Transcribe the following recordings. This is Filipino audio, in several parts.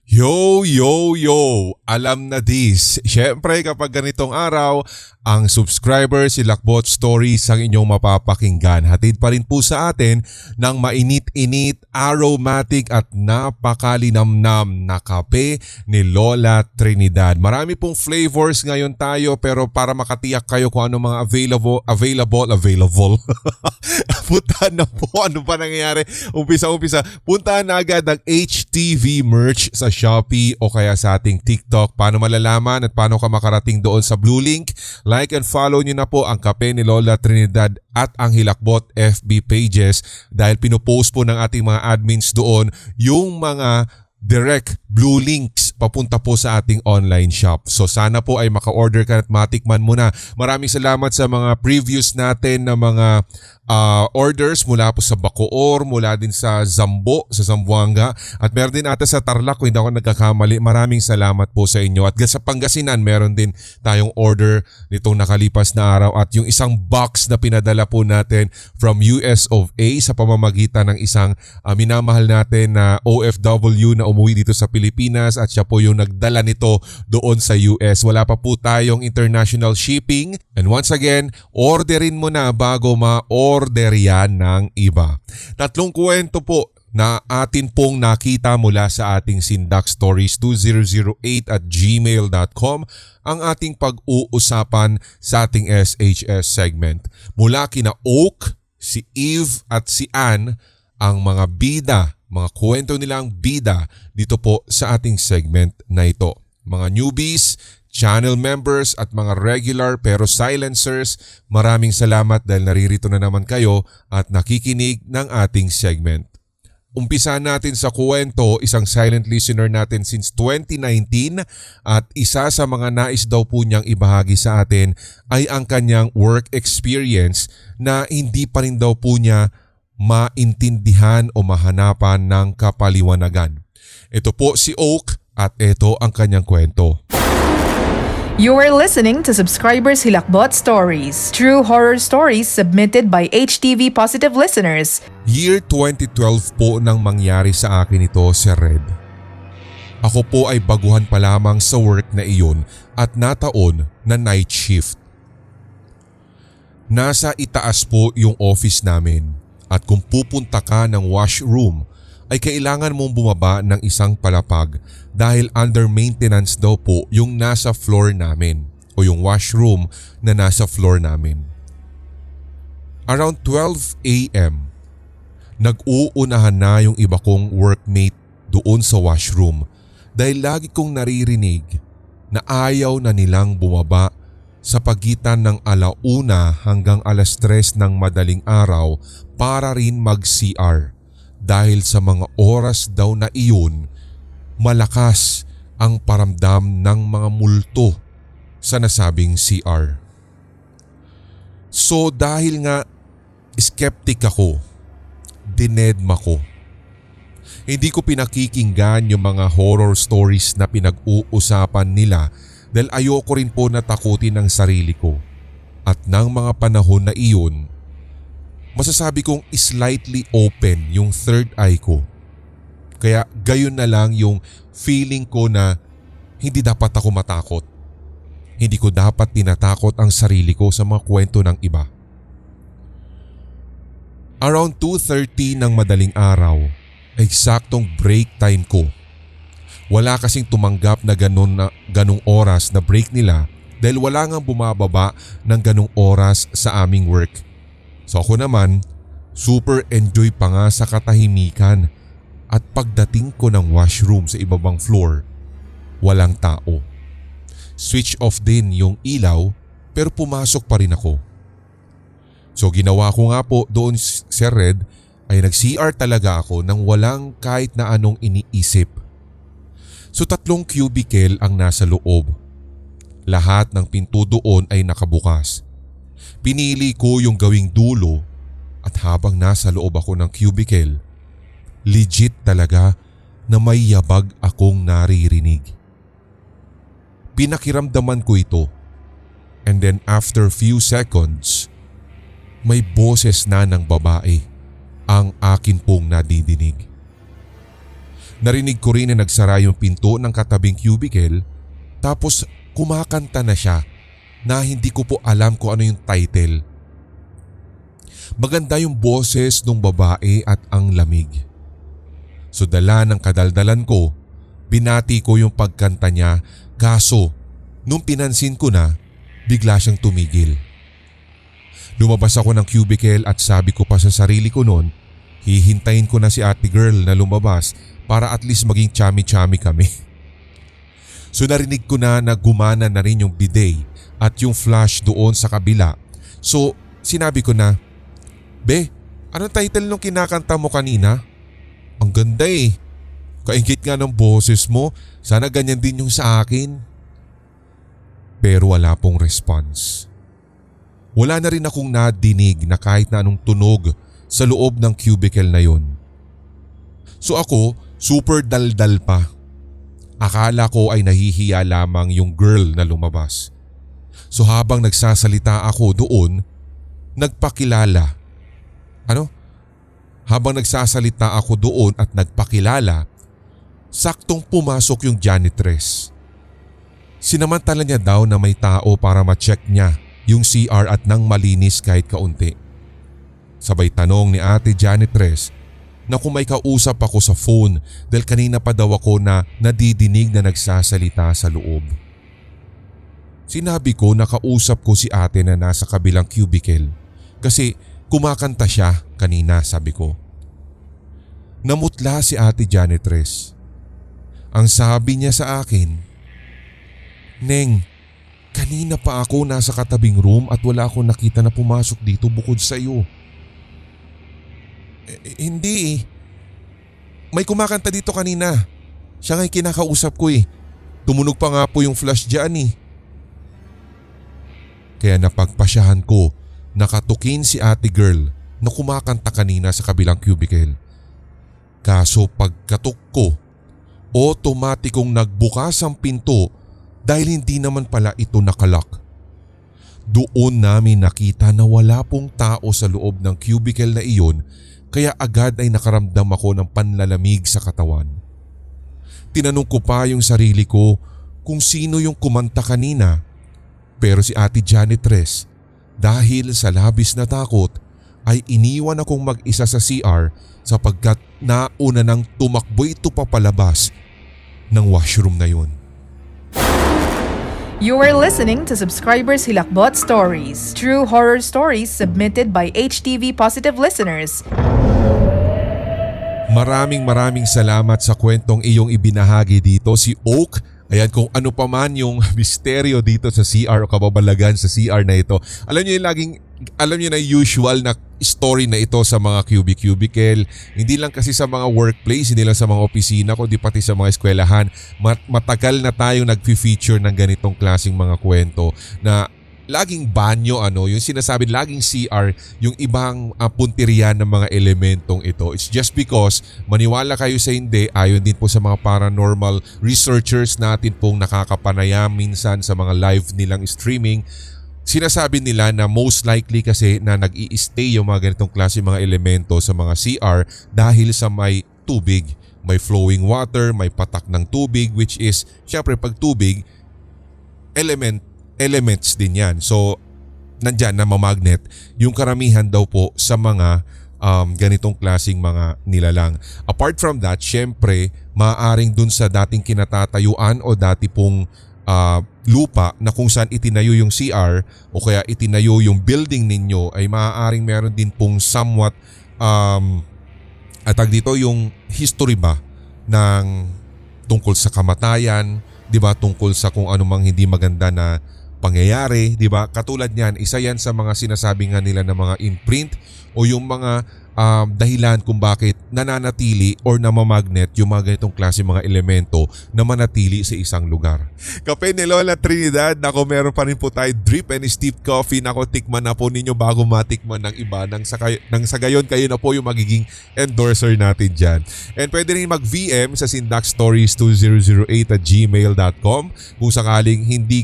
Yo, yo, yo! Alam na this. Siyempre kapag ganitong araw, ang subscriber si Lakbot Stories ang inyong mapapakinggan. Hatid pa rin po sa atin ng mainit-init, aromatic at napakalinamnam na kape ni Lola Trinidad. Marami pong flavors ngayon tayo pero para makatiyak kayo kung ano mga available. Puntahan na po. Ano pa nangyayari? Umpisa. Puntahan na agad ang HTV merch sa Shopee o kaya sa ating TikTok. Paano malalaman at paano ka makarating doon sa Blue Link? Like and follow nyo na po ang Kape ni Lola Trinidad at ang Hilakbot FB pages dahil pinopost po ng ating mga admins doon yung mga direct blue links papunta po sa ating online shop. So sana po ay maka-order ka at matikman mo na. Maraming salamat sa mga previews natin na mga orders mula po sa Bacoor, mula din sa Zambo, sa Zamboanga at meron din ata sa Tarlac kung hindi ako nagkakamali. Maraming salamat po sa inyo. At sa Pangasinan meron din tayong order nitong nakalipas na araw at yung isang box na pinadala po natin from US of A sa pamamagitan ng isang minamahal natin na OFW na umuwi dito sa Pilipinas at siya po yung nagdala nito doon sa US. Wala pa po tayong international shipping and once again, orderin mo na bago ma-order yan ng iba. Tatlong kwento po na atin pong nakita mula sa ating sindakstories2008@gmail.com ang ating pag-uusapan sa ating SHS segment. Mula kina Oak, si Eve at si Ann, ang mga bida, mga kwento nilang bida dito po sa ating segment na ito. Mga newbies, channel members at mga regular pero silencers, maraming salamat dahil naririto na naman kayo at nakikinig ng ating segment. Umpisa natin sa kwento, isang silent listener natin since 2019 at isa sa mga nais daw po niyang ibahagi sa atin ay ang kanyang work experience na hindi pa rin daw po niya maintindihan o mahanapan ng kapaliwanagan. Ito po si Oak at ito ang kanyang kwento. You are listening to Subscribers Hilakbot Stories, true horror stories submitted by HTV Positive listeners. Year 2012 po nang mangyari sa akin ito, Sir Red. Ako po ay baguhan pa lamang sa work na iyon at nataon na night shift. Nasa itaas po yung office namin at kung pupunta ka ng washroom ay kailangan mong bumaba ng isang palapag dahil under maintenance daw po yung nasa floor namin o yung washroom na nasa floor namin. Around 12 a.m., nag-uunahan na yung iba kong workmate doon sa washroom dahil lagi kong naririnig na ayaw na nilang bumaba sa pagitan ng 1:00 hanggang 3:00 ng madaling araw para rin mag-CR. Dahil sa mga oras daw na iyon, malakas ang paramdam ng mga multo sa nasabing CR. So dahil nga skeptic ako, dinedma ko. Hindi ko pinakikinggan yung mga horror stories na pinag-uusapan nila dahil ayoko rin po natakutin ang sarili ko. At ng mga panahon na iyon, masasabi kong slightly open yung third eye ko. Kaya gayon na lang yung feeling ko na hindi dapat ako matakot. Hindi ko dapat tinatakot ang sarili ko sa mga kwento ng iba. Around 2:30 ng madaling araw, eksaktong break time ko. Wala kasing tumanggap na ganong oras na break nila dahil wala nga bumababa ng ganong oras sa aming work. So ako naman, super enjoy pa nga sa katahimikan at pagdating ko ng washroom sa ibabang floor, walang tao. Switch off din yung ilaw pero pumasok pa rin ako. So ginawa ko nga po doon, Sir Red, ay nag-CR talaga ako nang walang kahit na anong iniisip. So 3 cubicle ang nasa loob. Lahat ng pinto doon ay nakabukas. Pinili ko yung gawing dulo at habang nasa loob ako ng cubicle, legit talaga na may yabag akong naririnig. Pinakiramdaman ko ito and then after few seconds, may boses na ng babae ang akin pong nadidinig. Narinig ko rin na nagsara yung pinto ng katabing cubicle tapos kumakanta na siya na hindi ko po alam kung ano yung title. Maganda yung boses ng babae at ang lamig. So dala ng kadaldalan ko, binati ko yung pagkanta niya kaso nung pinansin ko na bigla siyang tumigil. Lumabas ako ng cubicle at sabi ko pa sa sarili ko noon, hihintayin ko na si ate girl na lumabas para at least maging chami-chami kami. So narinig ko na gumana na rin yung bidet at yung flash doon sa kabila. So sinabi ko na, "Be, anong title nung kinakanta mo kanina? Ang ganda eh. Kaingit nga ng boses mo, sana ganyan din yung sa akin." Pero wala pong response. Wala na rin akong nadinig na kahit na anong tunog sa loob ng cubicle na yun. So ako, super daldal pa. Akala ko ay nahihiya lamang yung girl na lumabas. So habang nagsasalita ako doon, nagpakilala. Habang nagsasalita ako doon at nagpakilala, saktong pumasok yung janitress. Sinamantala niya daw na may tao para ma-check niya yung CR at nang malinis kahit kaunti. Sabay tanong ni ate janitress na kung may kausap ako sa phone dahil kanina pa daw ako na nadidinig na nagsasalita sa loob. Sinabi ko na kausap ko si ate na nasa kabilang cubicle kasi kumakanta siya kanina, sabi ko. Namutla si ate janitress. Ang sabi niya sa akin, "Neng, kanina pa ako nasa katabing room at wala akong nakita na pumasok dito bukod sa iyo." Hindi eh. May kumakanta dito kanina. Siya nga'y kinakausap ko eh. Tumunog pa nga po yung flash dyan eh. Kaya napagpasyahan ko nakatukin si ate girl na kumakanta kanina sa kabilang cubicle. Kaso pagkatok ko, otomatikong nagbukas ang pinto dahil hindi naman pala ito nakalak. Doon namin nakita na wala pong tao sa loob ng cubicle na iyon. Kaya agad ay nakaramdam ako ng panlalamig sa katawan. Tinanong ko pa yung sarili ko kung sino yung kumanta kanina. Pero si ate janitress, dahil sa labis na takot, ay iniwan akong mag-isa sa CR sapagkat nauna nang tumakbo ito papalabas ng washroom na yun. You are listening to Subscribers Hilakbot Stories, true horror stories submitted by HTV Positive listeners. Maraming salamat sa kwentong iyong ibinahagi dito, si Oak. Ayan, kung ano pa man yung misteryo dito sa CR o kababalagan sa CR na ito. Alam niyo na usual na story na ito sa mga cubicle. Hindi lang kasi sa mga workplace, hindi lang sa mga opisina, kundi pati sa mga eskwelahan. Matagal na tayong nag-feature ng ganitong klaseng mga kwento na laging banyo, yung sinasabi laging CR, yung ibang punteriya ng mga elementong ito. It's just because maniwala kayo sa hindi, ayon din po sa mga paranormal researchers natin pong nakakapanayam minsan sa mga live nilang streaming. Sinasabi nila na most likely kasi na nag-i-stay yung mga ganitong klase mga elemento sa mga CR dahil sa may tubig, may flowing water, may patak ng tubig, which is syempre pag tubig, elements din yan. So nandyan na mamagnet yung karamihan daw po sa mga ganitong klaseng mga nilalang. Apart from that, syempre maaaring dun sa dating kinatatayuan o dati pong lupa na kung saan itinayo yung CR o kaya itinayo yung building ninyo ay maaaring meron din pong somewhat atag dito yung history ba ng tungkol sa kamatayan, 'di ba, tungkol sa kung anumang hindi maganda na pangyayari, 'di ba? Katulad niyan, isa yan sa mga sinasabi nga nila ng mga imprint o yung mga dahilan kung bakit nananatili or namamagnet yung mga ganitong klase mga elemento na manatili sa isang lugar. Kape ni Lola Trinidad, nako meron pa rin po tayo drip and steep coffee. Nako, tikman na po ninyo bago matikman ng iba. Nang sa gayon kayo na po yung magiging endorser natin dyan. And pwede rin mag-VM sa sindaxstories2008@gmail.com kung sakaling hindi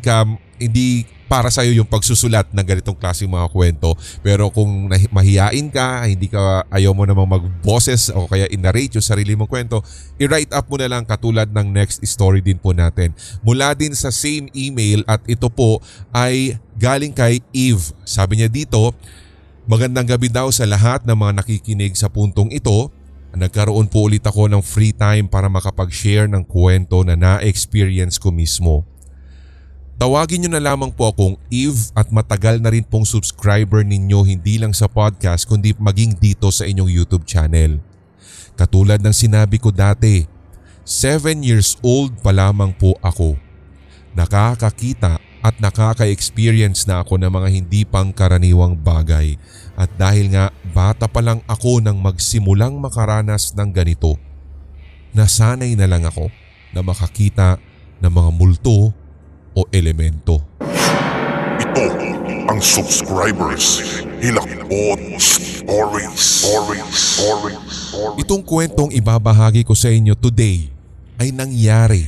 para sa iyo yung pagsusulat ng ganitong klaseng mga kwento. Pero kung mahiyain ka, hindi ka ayaw mo namang mag-boses o kaya i-narrate yung sarili mong kwento, i-write up mo na lang katulad ng next story din po natin. Mula din sa same email at ito po ay galing kay Eve. Sabi niya dito, magandang gabi daw sa lahat ng mga nakikinig sa puntong ito. Nagkaroon po ulit ako ng free time para makapag-share ng kwento na na-experience ko mismo. Tawagin nyo na lamang po akong Eve at matagal na rin pong subscriber ninyo hindi lang sa podcast kundi maging dito sa inyong YouTube channel. Katulad ng sinabi ko dati, 7 years old pa lamang po ako. Nakakakita at nakaka-experience na ako ng mga hindi pangkaraniwang bagay. At dahil nga bata pa lang ako nang magsimulang makaranas ng ganito, nasanay na lang ako na makakita ng mga multo o elemento. Ito ang subscribers Hilakbot Stories. Itong kwentong ibabahagi ko sa inyo today ay nangyari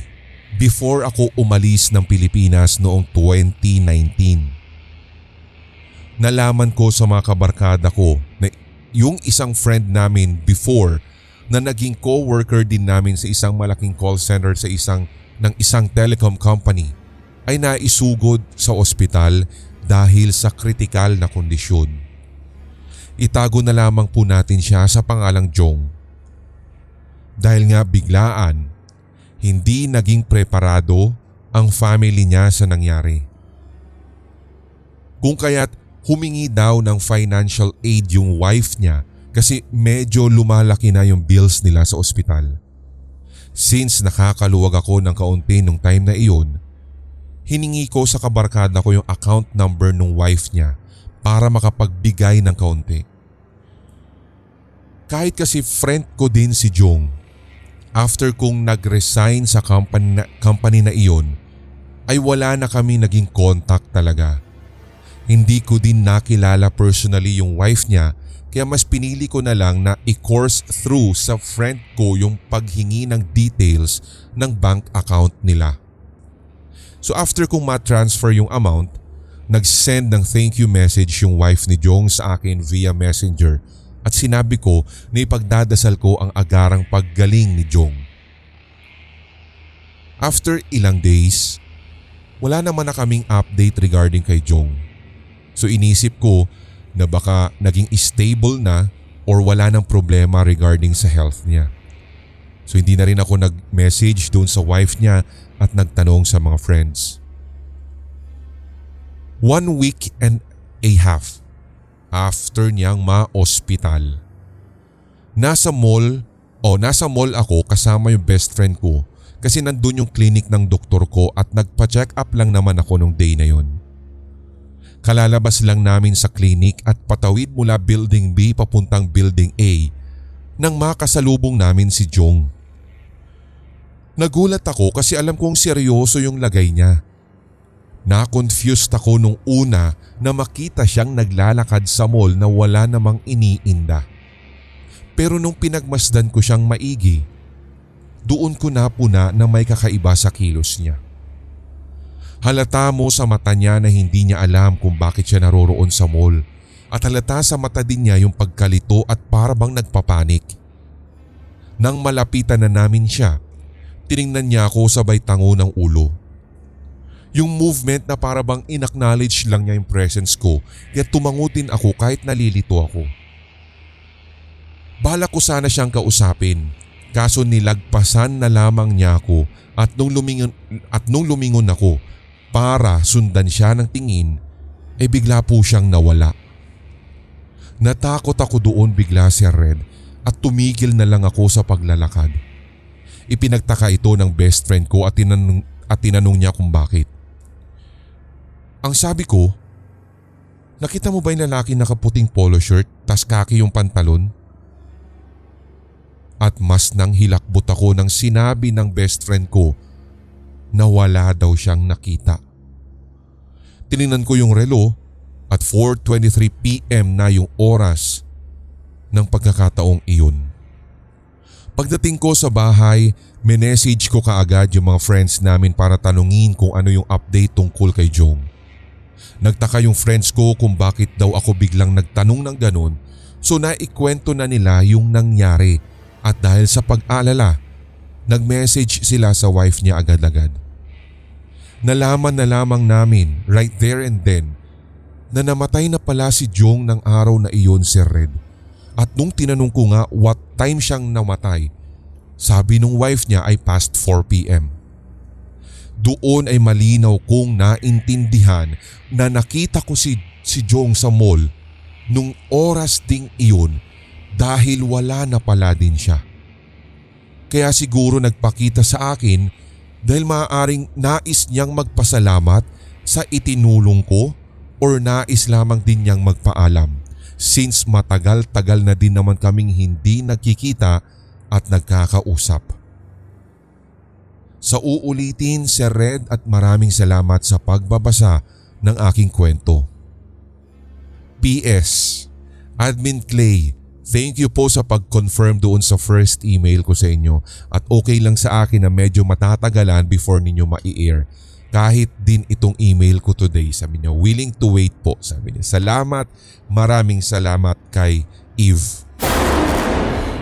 before ako umalis ng Pilipinas noong 2019. Nalaman ko sa mga kabarkada ko na yung isang friend namin before na naging co-worker din namin sa isang malaking call center sa isang telecom company ay naisugod sa ospital dahil sa kritikal na kondisyon. Itago na lamang po natin siya sa pangalang Jong. Dahil nga biglaan, hindi naging preparado ang family niya sa nangyari. Kung kaya't humingi daw ng financial aid yung wife niya kasi medyo lumalaki na yung bills nila sa ospital. Since nakakaluwag ako ng kaunti nung time na iyon, hiningi ko sa kabarkada ko yung account number ng wife niya para makapagbigay ng kaunti. Kahit kasi friend ko din si Jong, after kong nag-resign sa company na iyon, ay wala na kami naging contact talaga. Hindi ko din nakilala personally yung wife niya kaya mas pinili ko na lang na i-course through sa friend ko yung paghingi ng details ng bank account nila. So after kong ma-transfer yung amount, nag-send ng thank you message yung wife ni Jong sa akin via messenger at sinabi ko na ipagdadasal ko ang agarang paggaling ni Jong. After ilang days, wala naman na kaming update regarding kay Jong. So inisip ko na baka naging stable na or wala ng problema regarding sa health niya. So hindi na rin ako nag-message doon sa wife niya at nagtanong sa mga friends. 1 week and a half after niyang ma-ospital. Nasa mall ako kasama yung best friend ko kasi nandun yung clinic ng doktor ko at nagpa-check up lang naman ako nung day na yon. Kalalabas lang namin sa clinic at patawid mula building B papuntang building A nang makasalubong namin si Jong. Nagulat ako kasi alam kong seryoso yung lagay niya. Na-confused ako nung una na makita siyang naglalakad sa mall na wala namang iniinda. Pero nung pinagmasdan ko siyang maigi, doon ko napuna na may kakaiba sa kilos niya. Halata mo sa mata niya na hindi niya alam kung bakit siya naroroon sa mall at halata sa mata din niya yung pagkalito at parabang nagpapanik. Nang malapitan na namin siya, tiningnan niya ako sabay tango ng ulo. Yung movement na parabang in-acknowledge lang niya yung presence ko kaya tumangutin ako kahit nalilito ako. Balak ko sana siyang kausapin kaso nilagpasan na lamang niya ako at nung lumingon ako para sundan siya ng tingin ay bigla po siyang nawala. Natakot ako doon bigla, Sir Red, at tumigil na lang ako sa paglalakad. Ipinagtaka ito ng best friend ko at tinanong niya kung bakit. Ang sabi ko, nakita mo ba yung lalaki nakaputing polo shirt tas kaki yung pantalon? At mas nang hilakbot ako nang sinabi ng best friend ko na wala daw siyang nakita. Tiningnan ko yung relo at 4:23 PM na yung oras ng pagkakataong iyon. Pagdating ko sa bahay, minessage ko kaagad yung mga friends namin para tanungin kung ano yung update tungkol kay Jong. Nagtaka yung friends ko kung bakit daw ako biglang nagtanong ng ganun. So naikwento na nila yung nangyari at dahil sa pag-alala, nag-message sila sa wife niya agad-agad. Nalaman na lamang namin right there and then na namatay na pala si Jong ng araw na iyon, Sir Red. At nung tinanong ko nga what time siyang namatay, sabi nung wife niya ay past 4 p.m. Doon ay malinaw kong naintindihan na nakita ko si Jong sa mall nung oras ding iyon dahil wala na pala din siya. Kaya siguro nagpakita sa akin dahil maaaring nais niyang magpasalamat sa itinulong ko or nais lamang din niyang magpaalam since matagal-tagal na din naman kaming hindi nagkikita at nagkakausap. Sa uulitin, Sir Red, at maraming salamat sa pagbabasa ng aking kwento. PS, Admin Clay, thank you po sa pag-confirm doon sa first email ko sa inyo at okay lang sa akin na medyo matatagalan before ninyo ma-i-air. Kahit din itong email ko today, sabi niya, willing to wait po, sabi niya. Salamat, maraming salamat kay Eve.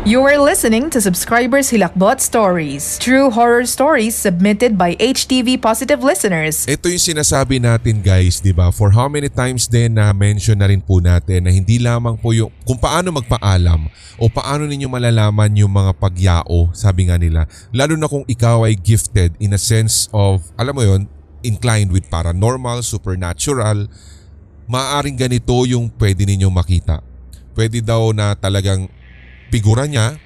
You are listening to Subscribers Hilakbot Stories, true horror stories submitted by HTV Positive listeners. Ito yung sinasabi natin guys, di ba? For how many times din na mention na rin po natin na hindi lamang po yung kung paano magpaalam o paano ninyo malalaman yung mga pagyao, sabi nga nila. Lalo na kung ikaw ay gifted in a sense of, alam mo yon, inclined with paranormal, supernatural, maaaring ganito yung pwede ninyong makita. Pwede daw na talagang figura niya,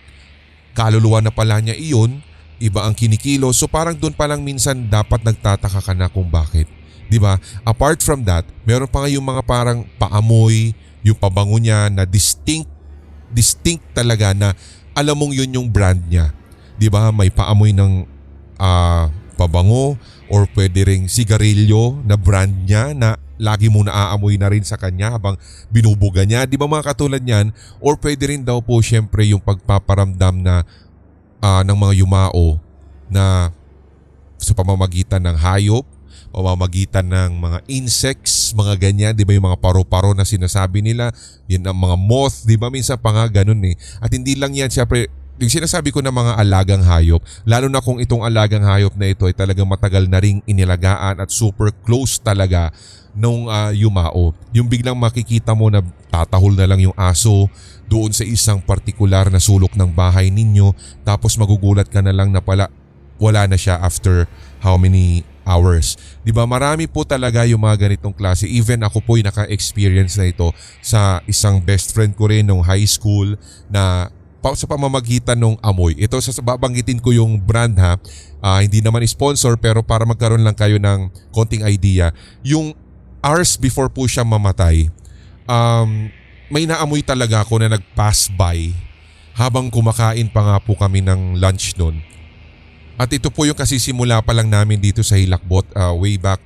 kaluluwa na pala niya iyon, iba ang kinikilo. So parang doon pa lang minsan dapat nagtataka ka na kung bakit. Diba? Apart from that, meron pa nga yung mga parang paamoy, yung pabango niya na distinct talaga na alam mong yun yung brand niya. Diba? May paamoy ng pabango or pwede ring sigarilyo na brand niya na lagi mo naaamoy na rin sa kanya habang binubuga niya. Di ba mga katulad niyan? Or pwede rin daw po syempre yung pagpaparamdam na ng mga yumao na sa pamamagitan ng hayop, pamamagitan ng mga insects, mga ganyan. Di ba yung mga paro-paro na sinasabi nila? Yan ang mga moth. Di ba minsan pa nga ganun eh. At hindi lang yan syempre yung sinasabi ko na mga alagang hayop, lalo na kung itong alagang hayop na ito ay talagang matagal na ring inilagaan at super close talaga nung yumao. Yung biglang makikita mo na tatahol na lang yung aso doon sa isang partikular na sulok ng bahay ninyo tapos magugulat ka na lang na pala wala na siya after how many hours. Diba marami po talaga yung mga ganitong klase. Even ako po yung naka-experience na ito sa isang best friend ko rin nung high school na sa pamamagitan ng amoy. Ito sa babanggitin ko yung brand ha. Hindi naman sponsor pero para magkaroon lang kayo ng konting idea. Yung hours before po siya mamatay, may naamoy talaga ako na nag-pass by habang kumakain pa nga po kami ng lunch noon. At ito po yung kasisimula pa lang namin dito sa Hilakbot way back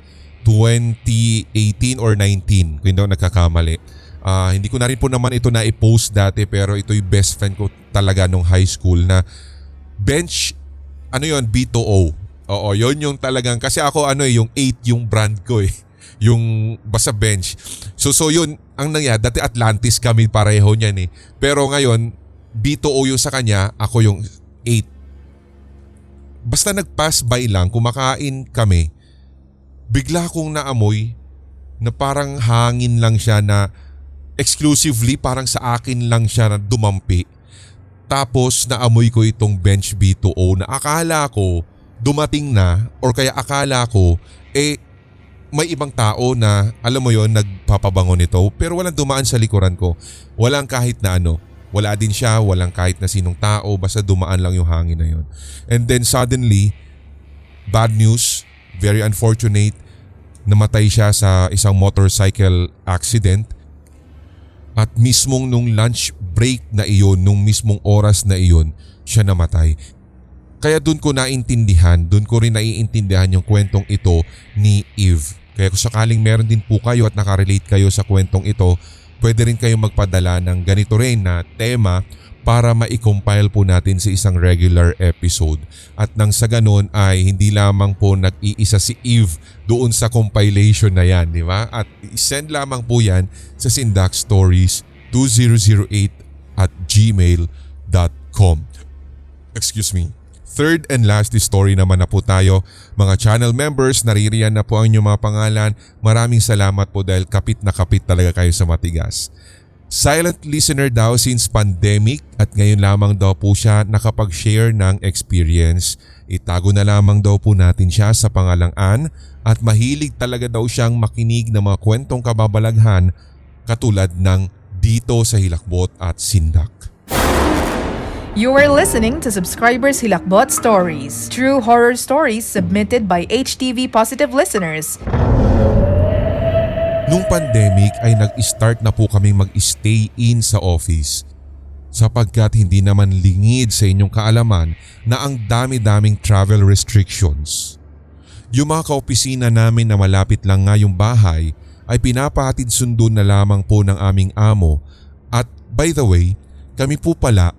2018 or 19 kung hindi ako nagkakamali. Hindi ko na rin po naman ito na i-post dati pero ito yung best friend ko talaga nung high school na bench, B2O. Oo, yun yung talagang, kasi ako yung 8 yung brand ko eh. Yung basta bench. So yun, ang nangyari, dati Atlantis kami pareho niyan eh. Pero ngayon, B2O yung sa kanya, ako yung 8. Basta nag-pass by lang, kumakain kami, bigla kong naamoy na parang hangin lang siya na exclusively parang sa akin lang siya na dumampi. Tapos naamoy ko itong bench B2O na akala ko dumating na or kaya akala ko may ibang tao na alam mo yon nagpapabango nito pero walang dumaan sa likuran ko. Walang kahit na wala din siya, walang kahit na sinong tao, basta dumaan lang yung hangin na yon. And then suddenly, bad news, very unfortunate, namatay siya sa isang motorcycle accident. At mismong nung lunch break na iyon, nung mismong oras na iyon, siya namatay. Kaya doon ko rin naiintindihan yung kwentong ito ni Eve. Kaya kung sakaling meron din po kayo at nakarelate kayo sa kwentong ito, pwede rin kayong magpadala ng ganito rin na tema para ma-compile po natin sa isang regular episode. At nang sa ganun ay hindi lamang po nag-iisa si Eve doon sa compilation na yan, di ba? At send lamang po yan sa sindakstories2008@gmail.com. Excuse me. Third and last story naman na po tayo. Mga channel members, naririyan na po ang inyong mga pangalan. Maraming salamat po dahil kapit na kapit talaga kayo sa matigas. Silent listener daw since pandemic at ngayon lamang daw po siya nakapag-share ng experience. Itago na lamang daw po natin siya sa pangalang Ann at mahilig talaga daw siyang makinig ng mga kwentong kababalaghan katulad ng Dito sa Hilakbot at Sindak. You are listening to Subscribers Hilakbot Stories, true horror stories submitted by HTV Positive listeners. Nung pandemic ay nag-start na po kaming mag-stay in sa office sapagkat hindi naman lingid sa inyong kaalaman na ang dami-daming travel restrictions. Yung mga kaopisina namin na malapit lang nga yung bahay ay pinapahatid sundo na lamang po ng aming amo at by the way, kami po pala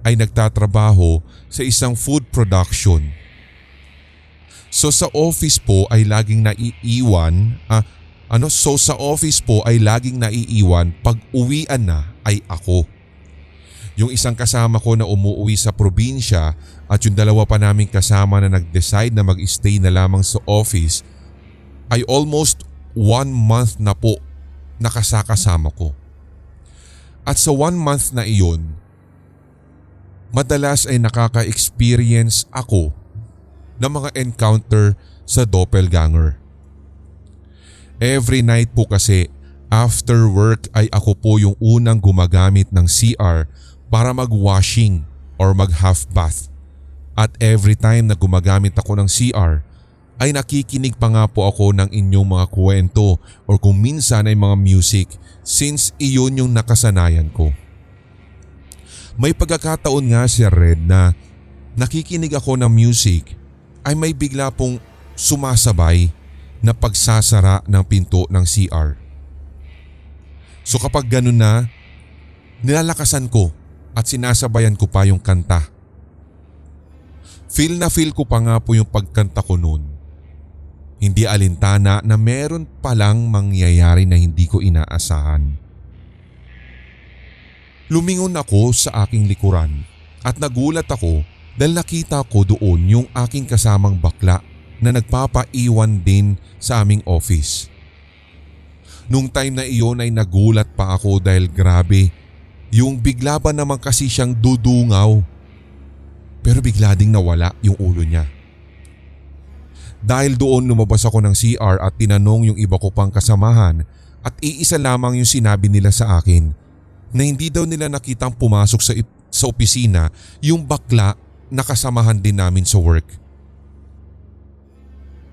ay nagtatrabaho sa isang food production. So sa office po ay laging naiiwan pag uwian na ay ako. Yung isang kasama ko na umuwi sa probinsya at yung dalawa pa naming kasama na nag-decide na mag-stay na lamang sa office ay almost 1 month na po nakasakasama ko. At sa 1 month na iyon, madalas ay nakaka-experience ako ng mga encounter sa doppelganger. Every night po kasi after work ay ako po yung unang gumagamit ng CR para mag-washing or mag-half bath. At every time na gumagamit ako ng CR ay nakikinig pa nga po ako ng inyong mga kwento or kung minsan ay mga music since iyon yung nakasanayan ko. May pagkakataon nga si Red na nakikinig ako ng music ay may bigla pong sumasabay na pagsasara ng pinto ng CR. So kapag ganun na, nilalakasan ko at sinasabayan ko pa yung kanta. Feel ko pa nga po yung pagkanta ko noon. Hindi alintana na meron palang mangyayari na hindi ko inaasahan. Lumingon ako sa aking likuran at nagulat ako dahil nakita ko doon yung aking kasamang bakla na nagpapaiwan din sa aming office. Nung time na iyon ay nagulat pa ako dahil grabe, yung bigla ba naman kasi siyang dudungaw. Pero bigla ding nawala yung ulo niya. Dahil doon lumabas ako ng CR at tinanong yung iba ko pang kasamahan at iisa lamang yung sinabi nila sa akin na hindi daw nila nakitang pumasok sa opisina yung bakla na kasamahan din namin sa work.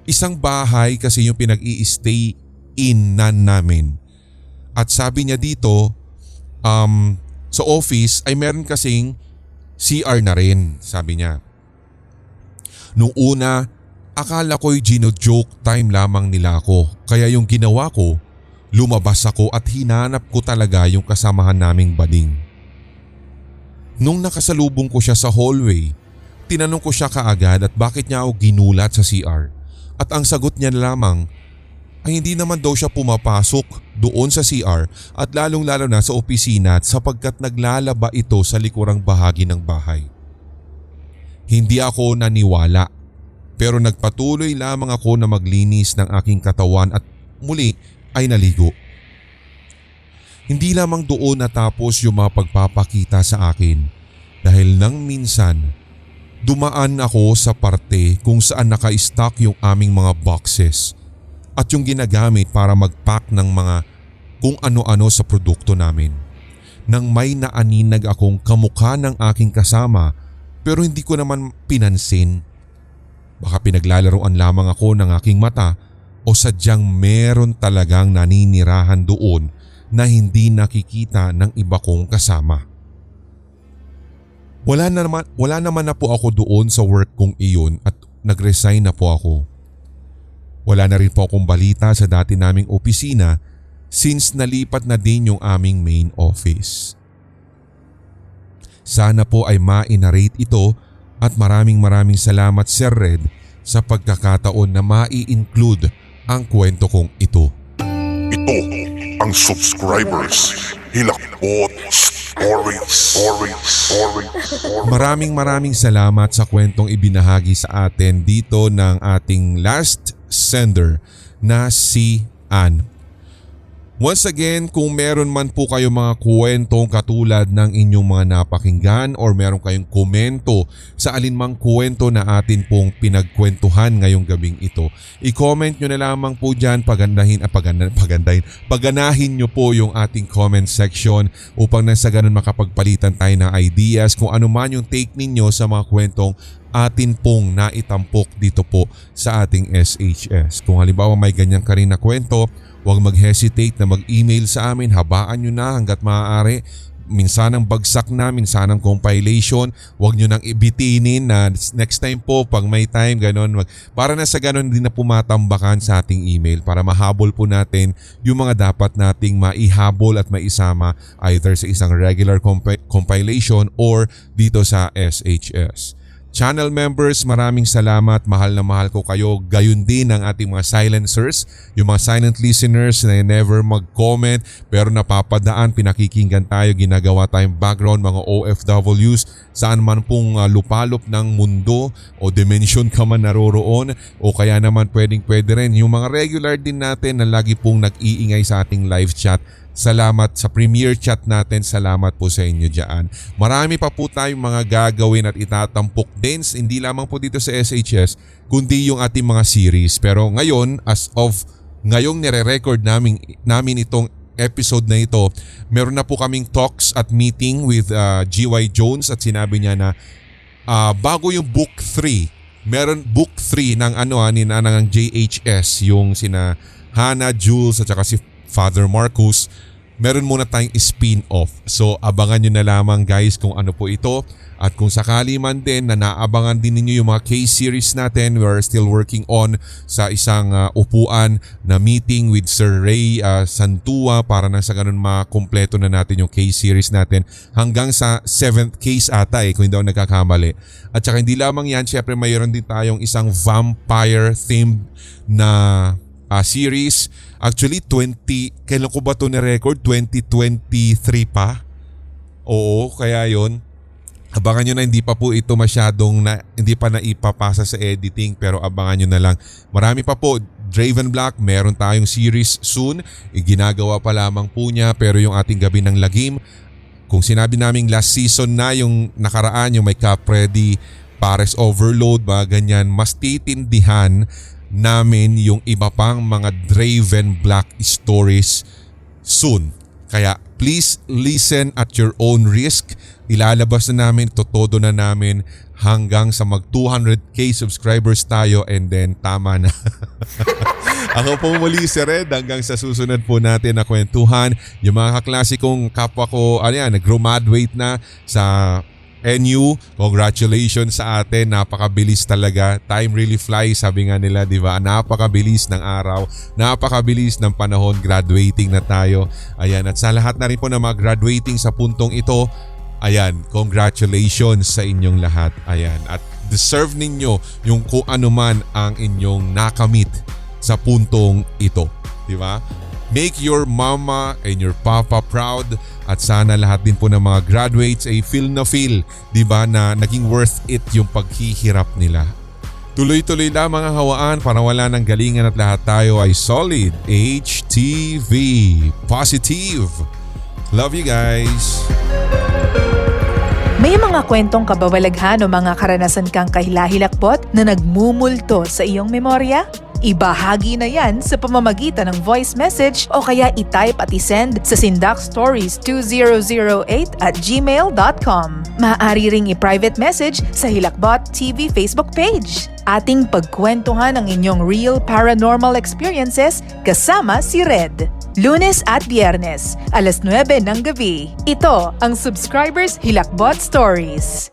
Isang bahay kasi yung pinag-i-stay in-nan namin. At sabi niya dito, sa office ay meron kasing CR na rin, sabi niya. Nung una, akala ko'y gino-joke time lamang nila ako. Kaya yung ginawa ko, lumabas ako at hinanap ko talaga yung kasamahan naming bading. Nung nakasalubong ko siya sa hallway, tinanong ko siya kaagad at bakit niya ako ginulat sa CR. At ang sagot niya lamang ay hindi naman daw siya pumapasok doon sa CR at lalong-lalo na sa opisina sapagkat naglalaba ito sa likurang bahagi ng bahay. Hindi ako naniwala pero nagpatuloy lamang ako na maglinis ng aking katawan at muli ay naligo. Hindi lamang doon natapos yung mga pagpapakita sa akin dahil nang minsan dumaan ako sa parte kung saan naka-stock yung aming mga boxes at yung ginagamit para mag-pack ng mga kung ano-ano sa produkto namin. Nang may naaninag akong kamukha ng aking kasama pero hindi ko naman pinansin. Baka pinaglalaroan lamang ako ng aking mata o sadyang meron talagang naninirahan doon na hindi nakikita ng iba kong kasama. Wala naman na po ako doon sa work kong iyon at nag-resign na po ako. Wala na rin po akong balita sa dati naming opisina since nalipat na din yung aming main office. Sana po ay ma-narrate ito at maraming salamat Sir Red sa pagkakataon na mai-include ang kwento kong ito. Ito ang subscribers Hilakbot Stories. Maraming salamat sa kwentong ibinahagi sa atin dito ng ating last sender na si Ann. Once again, kung meron man po kayo mga kwentong katulad ng inyong mga napakinggan or meron kayong komento sa alinmang kwento na atin pong pinagkwentuhan ngayong gabing ito, i-comment nyo na lamang po dyan, paganahin nyo po yung ating comment section upang nang sa ganun makapagpalitan tayo ng ideas kung ano man yung take ninyo sa mga kwentong atin pong naitampok dito po sa ating SHS. Kung halimbawa may ganyan ka rin na kwento, huwag mag-hesitate na mag-email sa amin, habaan nyo na hanggat maaari. Minsanang bagsak na, minsanang compilation, huwag nyo nang ibitinin na next time po pag may time, ganon. Para na sa ganon din na pumatambakan sa ating email para mahabol po natin yung mga dapat nating maihabol at maisama either sa isang regular compilation or dito sa SHS. Channel members, maraming salamat. Mahal na mahal ko kayo. Gayon din ang ating mga silencers, yung mga silent listeners na never mag-comment pero napapadaan, pinakikinggan tayo, ginagawa tayong background, mga OFWs, saan man pong lupalop ng mundo o dimension ka man naroroon o kaya naman pwede rin. Yung mga regular din natin na lagi pong nag-iingay sa ating live chat. Salamat sa premier chat natin. Salamat po sa inyo dyan. Marami pa po tayong mga gagawin at itatampok din, hindi lamang po dito sa SHS, kundi yung ating mga series. Pero ngayon, as of ngayong nire-record namin itong episode na ito, meron na po kaming talks at meeting with GY Jones at sinabi niya na bago yung book 3, meron book 3 ng ng JHS, yung sina Hannah, Jules at saka si Father Marcus, meron muna tayong spin-off. So abangan nyo na lamang guys kung ano po ito. At kung sakali man din na naabangan din ninyo yung mga case series natin, we are still working on sa isang upuan na meeting with Sir Ray Santua para nang sa ganun makumpleto na natin yung case series natin hanggang sa 7th case ata kung hindi ako nagkakamali. At saka hindi lamang yan, syempre mayroon din tayong isang vampire themed na series. Actually, kailan ko ba ito na-record? 2023 pa? Oo, kaya yon. Abangan nyo na, hindi pa po ito masyadong hindi pa naipapasa sa editing pero abangan nyo na lang. Marami pa po. Draven Black, meron tayong series soon. Ginagawa pa lamang po niya pero yung ating Gabi ng Lagim, kung sinabi naming last season na yung nakaraan, yung may Capredi, Pares Overload, ganyan, mas titindihan namin yung iba pang mga Draven Black stories soon. Kaya please listen at your own risk. Ilalabas na namin, totodo na namin hanggang sa mag 200k subscribers tayo and then tama na. Ako po muli si Red, hanggang sa susunod po natin na kwentuhan. Yung mga kaklasikong kapwa ko, nag-graduate na sa NU, congratulations sa atin. Napakabilis talaga. Time really flies, sabi nga nila, di ba? Napakabilis ng araw, napakabilis ng panahon. Graduating na tayo. Ayan, at sa lahat na rin po na mga graduating sa puntong ito, ayan, congratulations sa inyong lahat. Ayan, at deserve ninyo yung kung ano man ang inyong nakamit sa puntong ito, di ba? Make your mama and your papa proud at sana lahat din po ng mga graduates ay feel, di ba, na naging worth it yung paghihirap nila. Tuloy-tuloy lang mga hawaan para wala ng galingan at lahat tayo ay solid. HTV Positive. Love you guys. May mga kwentong kababalaghan o mga karanasan kang kahilahilakbot na nagmumulto sa iyong memorya? Ibahagi na yan sa pamamagitan ng voice message o kaya i-type at i-send sa sindakstories2008@gmail.com. Maaari ring i-private message sa Hilakbot TV Facebook page. Ating pagkwentuhan ang inyong real paranormal experiences kasama si Red. Lunes at Biyernes, 9:00 ng gabi. Ito ang Subscribers Hilakbot Stories.